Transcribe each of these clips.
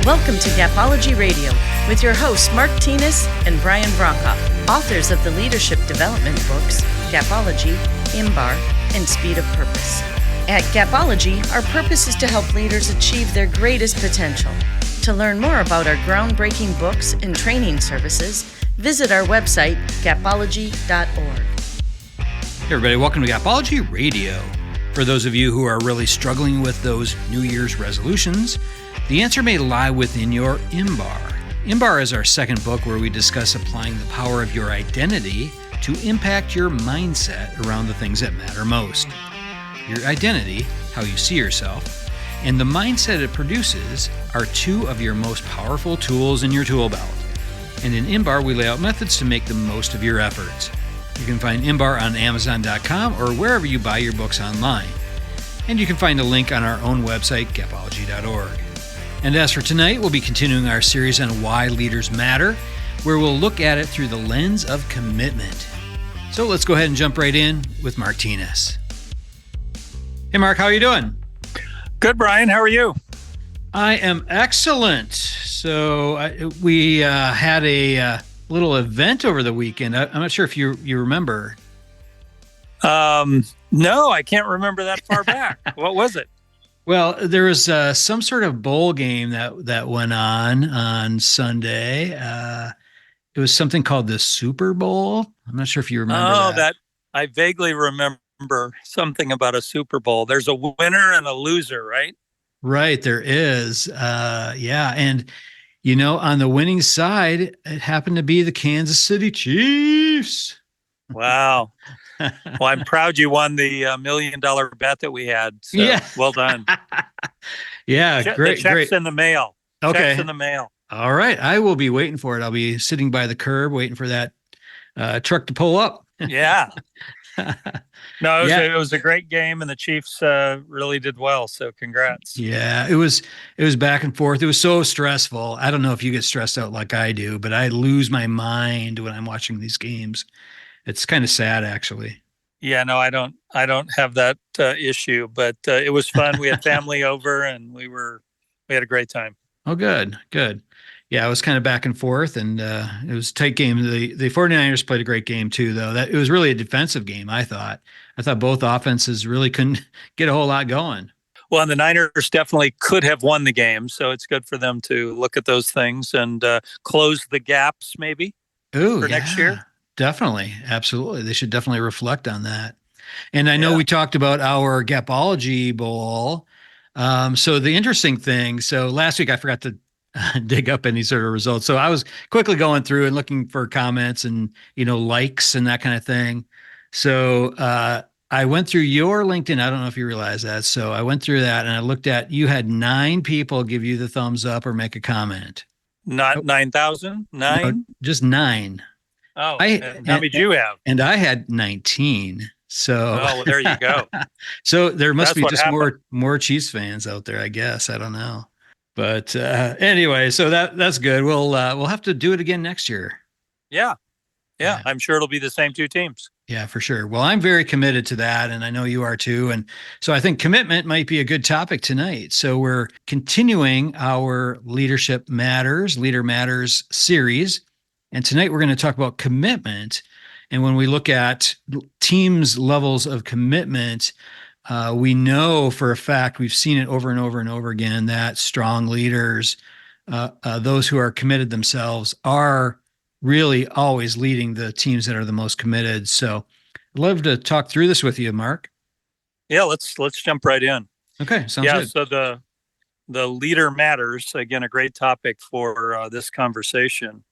Welcome to Gapology Radio with your hosts Mark Tinas and Brian Brokoff, authors of the leadership development books Gapology, IMBAR, and Speed of Purpose. At Gapology, our purpose is to help leaders achieve their greatest potential. To learn more about our groundbreaking books and training services, visit our website, gapology.org. Hey everybody, welcome to Gapology Radio. For those of you who are really struggling with those New Year's resolutions, the answer may lie within your IMBAR. IMBAR is our second book where we discuss applying the power of your identity to impact your mindset around the things that matter most. Your identity, how you see yourself, and the mindset it produces are two of your most powerful tools in your tool belt. And in IMBAR, we lay out methods to make the most of your efforts. You can find IMBAR on Amazon.com or wherever you buy your books online. And you can find a link on our own website, Gapology.org. And as for tonight, we'll be continuing our series on why leaders matter, where we'll look at it through the lens of commitment. So let's go ahead and jump right in with Mark Tinas. Hey, Mark, how are you doing? Good, Brian. How are you? I am excellent. So we had a little event over the weekend. I'm not sure if you remember. No, I can't remember that far back. What was it? Well, there was some sort of bowl game that went on Sunday. It was something called the Super Bowl. I'm not sure if you remember that. I vaguely remember something about a Super Bowl. There's a winner and a loser, right? Right, there is. Yeah, and you know, on the winning side, it happened to be the Kansas City Chiefs. Wow. Well, I'm proud you won the $1 million bet that we had. So yeah. Well done. Yeah, great. The check's great. in the mail. Okay. Check's in the mail. All right. I will be waiting for it. I'll be sitting by the curb waiting for that truck to pull up. Yeah. No, it was a great game, and the Chiefs really did well. So congrats. Yeah, it was back and forth. It was so stressful. I don't know if you get stressed out like I do, but I lose my mind when I'm watching these games. It's kind of sad, actually. Yeah, no, I don't have that issue, but it was fun. We had family over, and we had a great time. Oh, good. Yeah, it was kind of back and forth, and it was a tight game. The 49ers played a great game too, though. It was really a defensive game, I thought. I thought both offenses really couldn't get a whole lot going. Well, and the Niners definitely could have won the game, so it's good for them to look at those things and close the gaps maybe for next year. Definitely. Absolutely. They should definitely reflect on that. And I know we talked about our Gapology Bowl. So the interesting thing, last week I forgot to dig up any sort of results. So I was quickly going through and looking for comments and, likes and that kind of thing. So I went through your LinkedIn. I don't know if you realize that. So I went through that and I looked at, you had 9 people give you the thumbs up or make a comment. Not 9,000? 9? No, just 9. Oh, how many did you have? And I had 19. So well, there you go. So there must be just happened. more Chiefs fans out there, I guess. I don't know. But anyway, so that's good. We'll have to do it again next year. Yeah. I'm sure it'll be the same 2 teams. Yeah, for sure. Well, I'm very committed to that, and I know you are too. And so I think commitment might be a good topic tonight. So we're continuing our Leader Matters series. And tonight we're going to talk about commitment. And when we look at teams' levels of commitment, we know for a fact, we've seen it over and over and over again, that strong leaders, those who are committed themselves, are really always leading the teams that are the most committed. So I'd love to talk through this with you, Mark. Yeah, let's jump right in. Okay, sounds good. So the Leader Matters, again, a great topic for this conversation.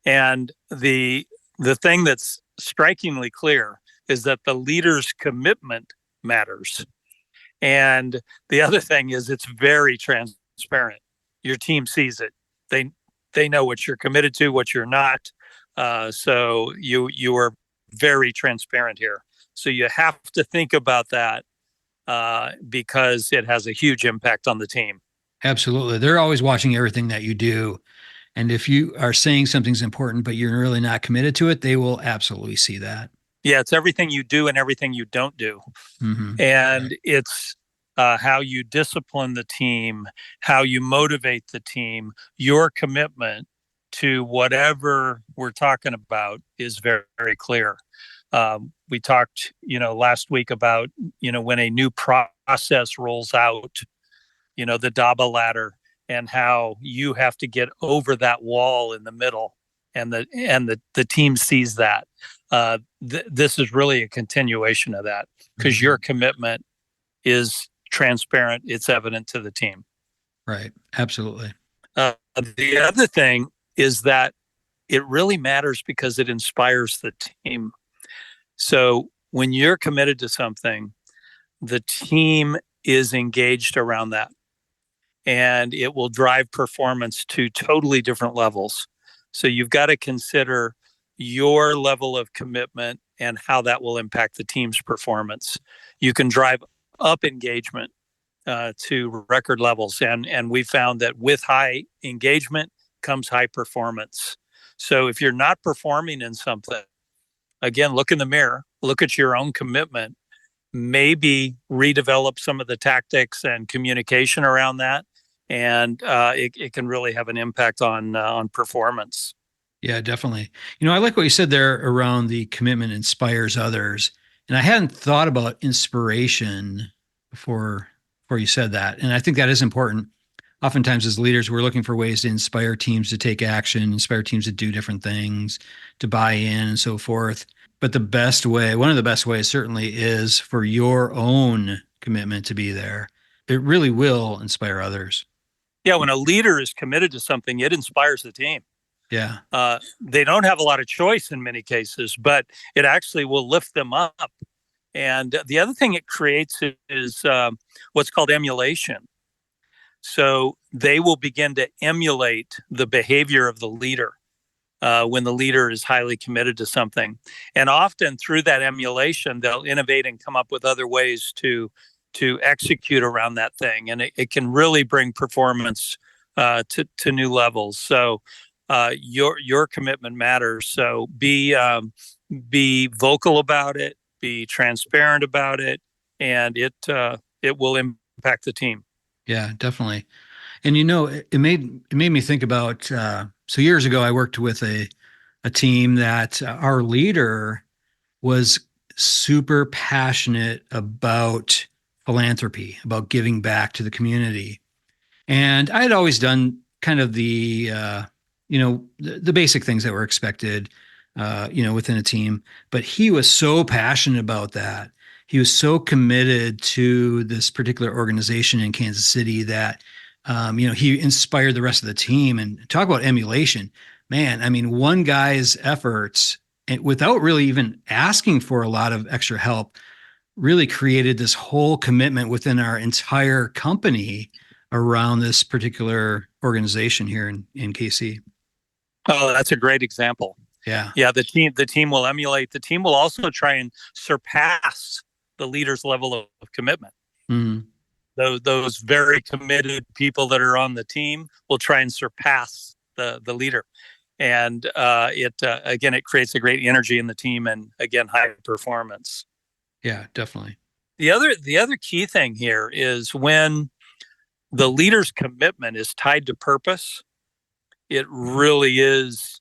And the thing that's strikingly clear is that the leader's commitment matters. And the other thing is it's very transparent. Your team sees it. They know what you're committed to, what you're not. So you are very transparent here. So you have to think about that because it has a huge impact on the team. Absolutely. They're always watching everything that you do. And if you are saying something's important, but you're really not committed to it, they will absolutely see that. Yeah, it's everything you do and everything you don't do. Mm-hmm. And it's how you discipline the team, how you motivate the team, your commitment to whatever we're talking about is very, very clear. We talked, last week about, when a new process rolls out, the DABA ladder, and how you have to get over that wall in the middle, and the team sees that. This is really a continuation of that, because your commitment is transparent. It's evident to the team. Right. Absolutely. The other thing is that it really matters because it inspires the team. So when you're committed to something, the team is engaged around that, and it will drive performance to totally different levels. So you've got to consider your level of commitment and how that will impact the team's performance. You can drive up engagement to record levels, and we found that with high engagement comes high performance. So if you're not performing in something, again, look in the mirror, look at your own commitment, maybe redevelop some of the tactics and communication around that, and it can really have an impact on performance. Yeah, definitely. I like what you said there around the commitment inspires others. And I hadn't thought about inspiration before you said that. And I think that is important. Oftentimes as leaders, we're looking for ways to inspire teams to take action, inspire teams to do different things, to buy in and so forth. But one of the best ways certainly is for your own commitment to be there. It really will inspire others. Yeah, when a leader is committed to something, it inspires the team. Yeah. They don't have a lot of choice in many cases, but it actually will lift them up. And the other thing it creates is what's called emulation. So they will begin to emulate the behavior of the leader when the leader is highly committed to something. And often through that emulation, they'll innovate and come up with other ways to execute around that thing. And it can really bring performance to new levels. So your commitment matters. So be vocal about it, be transparent about it, and it will impact the team. Yeah, definitely. And it made me think about so years ago I worked with a team that our leader was super passionate about philanthropy, about giving back to the community. And I had always done kind of the basic things that were expected within a team, but he was so passionate about that. He was so committed to this particular organization in Kansas City that, he inspired the rest of the team. And talk about emulation, man. I mean, one guy's efforts, without really even asking for a lot of extra help, really created this whole commitment within our entire company around this particular organization here in KC. Oh, that's a great example. Yeah. Yeah. The team will emulate. The team will also try and surpass the leader's level of commitment. Mm-hmm. Those very committed people that are on the team will try and surpass the leader. And it creates a great energy in the team, and again, high performance. Yeah, definitely. The other key thing here is when the leader's commitment is tied to purpose, it really is,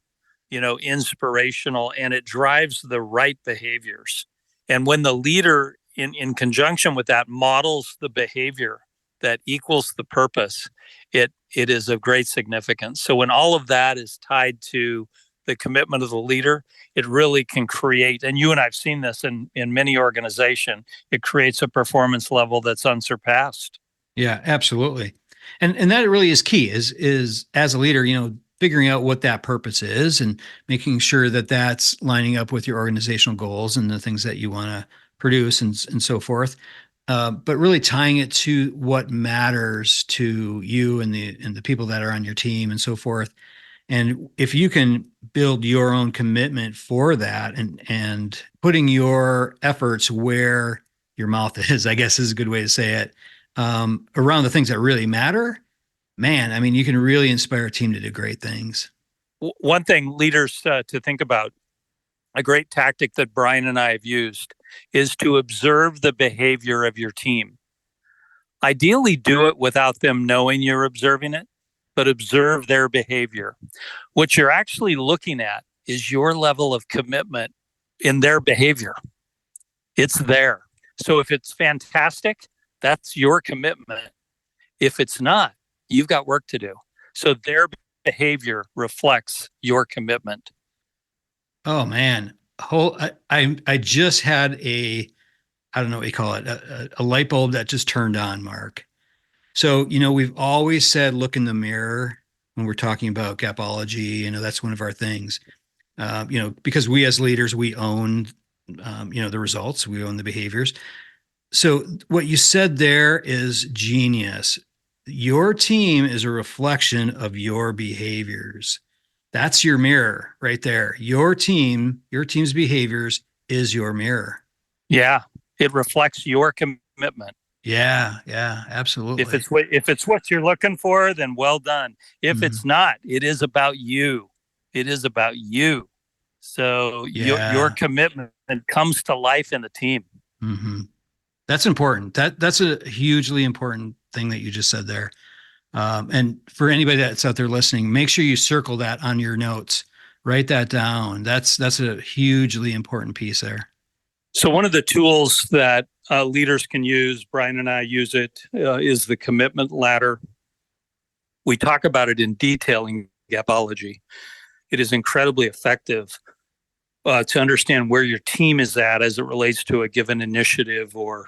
inspirational, and it drives the right behaviors. And when the leader in conjunction with that models the behavior that equals the purpose, it is of great significance. So when all of that is tied to the commitment of the leader, it really can create, and you and I've seen this in many organizations, it creates a performance level that's unsurpassed. Yeah, absolutely. And that really is key is as a leader, figuring out what that purpose is and making sure that that's lining up with your organizational goals and the things that you want to produce and so forth. But really tying it to what matters to you and the people that are on your team and so forth. And if you can build your own commitment for that and putting your efforts where your mouth is, I guess is a good way to say it, around the things that really matter, man, I mean, you can really inspire a team to do great things. One thing leaders to think about, a great tactic that Brian and I have used, is to observe the behavior of your team. Ideally, do it without them knowing you're observing it, but observe their behavior. What you're actually looking at is your level of commitment in their behavior. It's there. So if it's fantastic, that's your commitment. If it's not, you've got work to do. So their behavior reflects your commitment. Oh man, I just had I don't know what you call it, a light bulb that just turned on, Mark. So, we've always said, look in the mirror when we're talking about Gapology. That's one of our things. Because we as leaders, we own, the results, we own the behaviors. So what you said there is genius. Your team is a reflection of your behaviors. That's your mirror right there. Your team's behaviors is your mirror. Yeah, it reflects your commitment. Yeah, absolutely. If it's what you're looking for, then well done. If it's not, it is about you. It is about you. So your commitment comes to life in the team. Mm-hmm. That's important. That's a hugely important thing that you just said there. And for anybody that's out there listening, make sure you circle that on your notes. Write that down. That's a hugely important piece there. So one of the tools that leaders can use, Brian and I use it, is the commitment ladder. We talk about it in detail in Gapology. It is incredibly effective to understand where your team is at as it relates to a given initiative or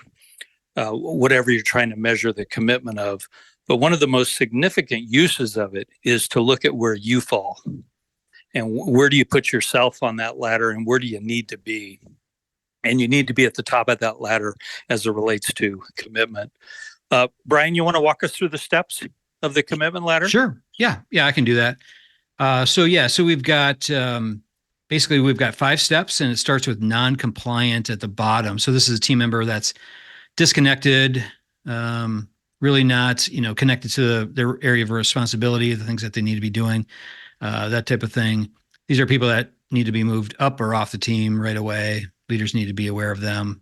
whatever you're trying to measure the commitment of. But one of the most significant uses of it is to look at where you fall and where do you put yourself on that ladder and where do you need to be? And you need to be at the top of that ladder as it relates to commitment. Brian, you want to walk us through the steps of the commitment ladder? Sure. Yeah, I can do that. So we've got basically we've got 5 steps, and it starts with non-compliant at the bottom. So this is a team member that's disconnected, really not connected to their area of responsibility, the things that they need to be doing, that type of thing. These are people that need to be moved up or off the team right away. Leaders need to be aware of them.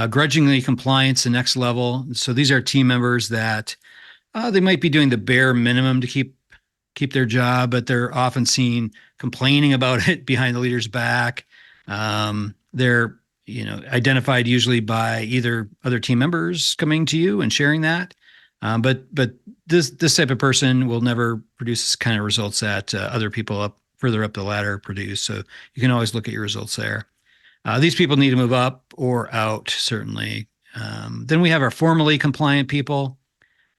Grudgingly compliance, the next level. So these are team members that they might be doing the bare minimum to keep their job, but they're often seen complaining about it behind the leader's back. They're identified usually by either other team members coming to you and sharing that. But this type of person will never produce this kind of results that other people further up the ladder produce. So you can always look at your results there. These people need to move up or out, certainly. Then we have our formally compliant people.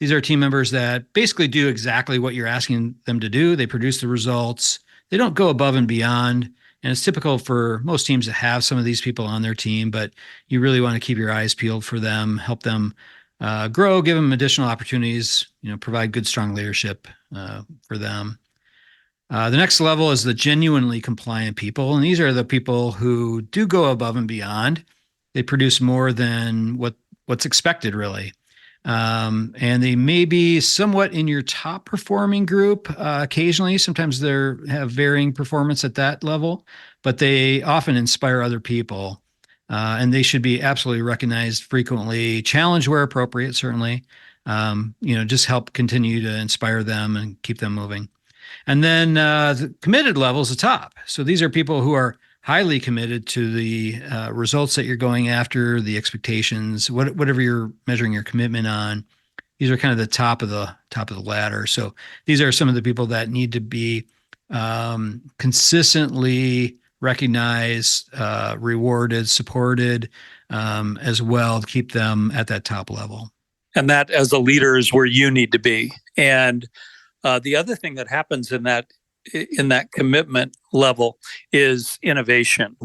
These are team members that basically do exactly what you're asking them to do. They produce the results. They don't go above and beyond. And it's typical for most teams to have some of these people on their team, but you really want to keep your eyes peeled for them, help them grow, give them additional opportunities, provide good, strong leadership for them. The next level is the genuinely compliant people. And these are the people who do go above and beyond. They produce more than what's expected, really. And they may be somewhat in your top performing group occasionally. Sometimes they have varying performance at that level, but they often inspire other people. And they should be absolutely recognized frequently, challenged where appropriate, certainly. Just help continue to inspire them and keep them moving. And then the committed level is the top. So these are people who are highly committed to the results that you're going after, the expectations, whatever you're measuring your commitment on. These are kind of the top of the ladder. So these are some of the people that need to be consistently recognized, rewarded, supported as well to keep them at that top level. And that, as a leader, is where you need to be. And the other thing that happens in that commitment level is innovation.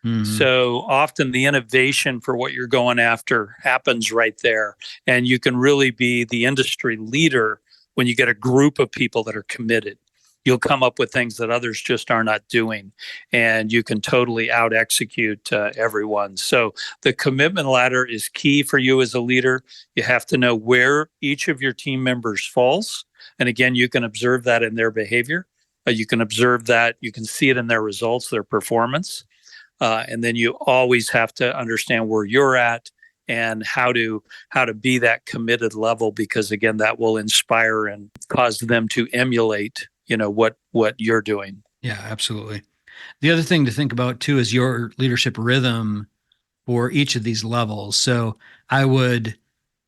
Mm-hmm. So often the innovation for what you're going after happens right there. And you can really be the industry leader when you get a group of people that are committed. You'll come up with things that others just are not doing, and you can totally out execute everyone. So the commitment ladder is key for you as a leader. You have to know where each of your team members falls. And again, you can observe that in their behavior. You can observe that. You can see it in their results, their performance. And then you always have to understand where you're at and how to be that committed level, because again, that will inspire and cause them to emulate, what you're doing. Yeah, absolutely. The other thing to think about too is your leadership rhythm for each of these levels. So I would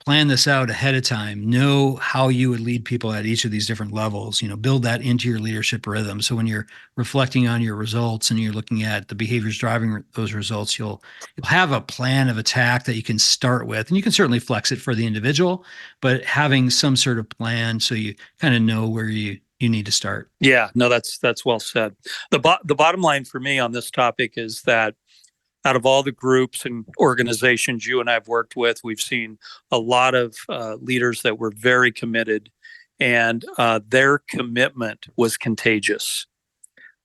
plan this out ahead of time, know how you would lead people at each of these different levels, build that into your leadership rhythm. So when you're reflecting on your results and you're looking at the behaviors driving those results, you'll have a plan of attack that you can start with, and you can certainly flex it for the individual, but having some sort of plan so you kind of know where you need to start. Yeah, no, that's well said. The bottom line for me on this topic is that out of all the groups and organizations you and I have worked with, we've seen a lot of leaders that were very committed, and their commitment was contagious.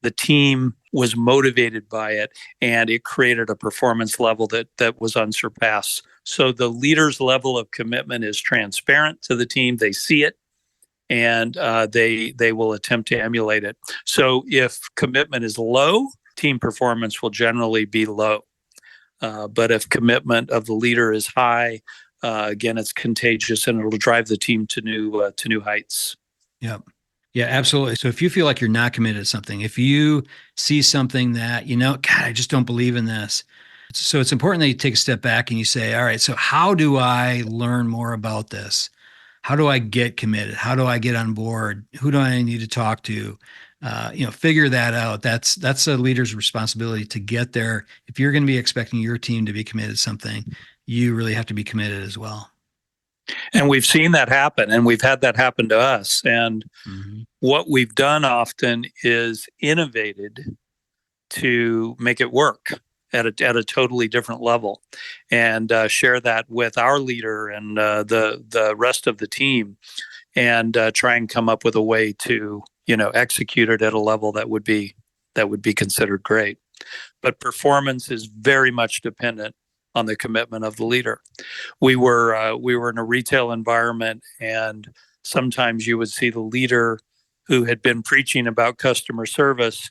The team was motivated by it, and it created a performance level that was unsurpassed. So the leader's level of commitment is transparent to the team. They see it, and they will attempt to emulate it. So if commitment is low, team performance will generally be low. But if commitment of the leader is high, again, it's contagious, and it'll drive the team to new heights. Yep. Yeah, absolutely. So if you feel like you're not committed to something, if you see something that, God, I just don't believe in this. So it's important that you take a step back and you say, all right, so how do I learn more about this? How do I get committed? How do I get on board? Who do I need to talk to? Figure that out. That's a leader's responsibility to get there. If you're going to be expecting your team to be committed to something, you really have to be committed as well. And we've seen that happen, and we've had that happen to us. And what we've done often is innovated to make it work at a totally different level, and share that with our leader and the rest of the team, and try and come up with a way to execute it at a level that would be considered great. But performance is very much dependent on the commitment of the leader. We were in a retail environment, and sometimes you would see the leader who had been preaching about customer service,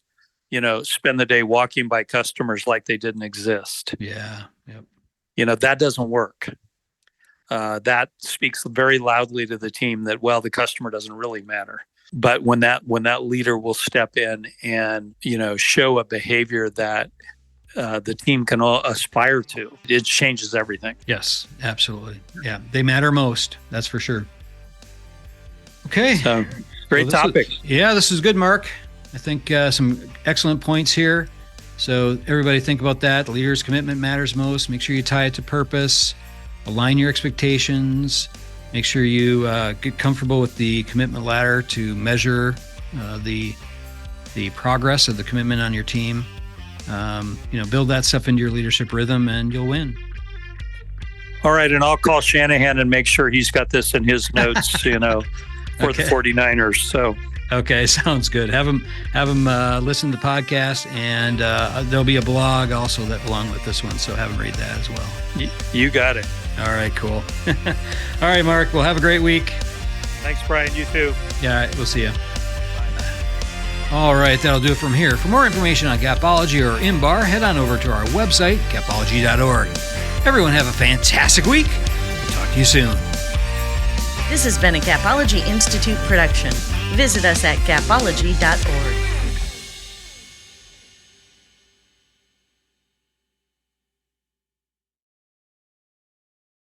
spend the day walking by customers like they didn't exist. Yeah. Yep. That doesn't work. That speaks very loudly to the team that, well, the customer doesn't really matter. But when that leader will step in and, show a behavior that the team can all aspire to, it changes everything. Yes, absolutely. Yeah, they matter most. That's for sure. Okay. So, great topic. This is good, Mark. I think some excellent points here. So everybody think about that. The leader's commitment matters most. Make sure you tie it to purpose. Align your expectations. Make sure you get comfortable with the commitment ladder to measure the progress of the commitment on your team. Build that stuff into your leadership rhythm, and you'll win. All right, and I'll call Shanahan and make sure he's got this in his notes, for Okay. the 49ers. So. Okay, sounds good. Have them listen to the podcast, and there'll be a blog also that along with this one, so have them read that as well. You got it. All right, cool. All right, Mark, well, have a great week. Thanks, Brian. You too. Yeah, all right, we'll see you. All right, that'll do it from here. For more information on Gapology or IMBAR, head on over to our website, gapology.org. Everyone have a fantastic week. We'll talk to you soon. This has been a Gapology Institute production. Visit us at gapology.org.